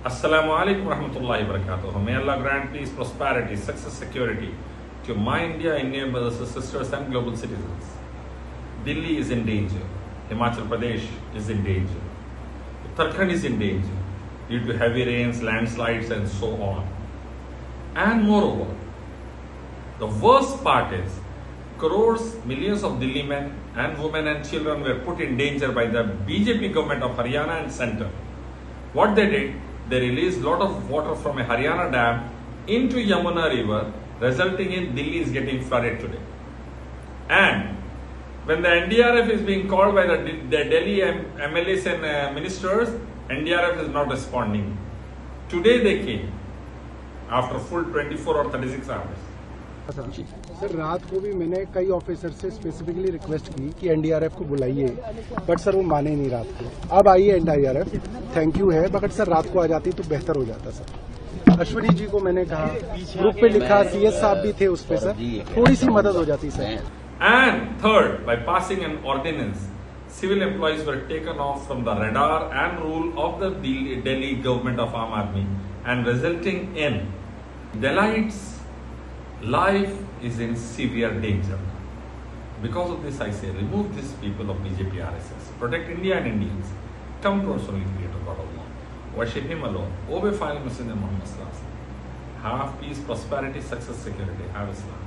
Assalamu alaikum warahmatullahi wabarakatuh. May Allah grant peace, prosperity, success, security to my India, Indian brothers and sisters and global citizens. Delhi is in danger. Himachal Pradesh is in danger. Uttarakhand is in danger due to heavy rains, landslides and so on. And moreover, the worst part is crores, millions of Delhi men and women and children were put in danger by the BJP government of Haryana and centre. What they did, they released a lot of water from a Haryana dam into Yamuna river, resulting in Delhi is getting flooded today. And when the NDRF is being called by the Delhi MLAs and ministers, NDRF is not responding. Today they came after full 24 or 36 hours. Sir रात को भी मैंने कई officer से specifically request की कि NDRF को बुलाइए, बट सर वो माने नहीं रात को। अब आई है एनडीआरएफ, थैंक यू है, बट सर रात को आ जाती तो बेहतर हो जाता सर। अश्विनी जी को मैंने कहा, ग्रुप पे लिखा, सीएस साहब भी थे उस पे सर, थोड़ी सी मदद हो जाती sir. And third, by passing an ordinance, civil employees were taken off from the radar and rule of the Delhi government of Aam Aadmi, and resulting in Delhites' life is in severe danger. Because of this, I say, remove these people of BJP RSS. Protect India and Indians. Come to our Holy Creator God of Allah. Worship Him alone. Obey final Messenger Muhammad. Have peace, prosperity, success, security. Have Islam.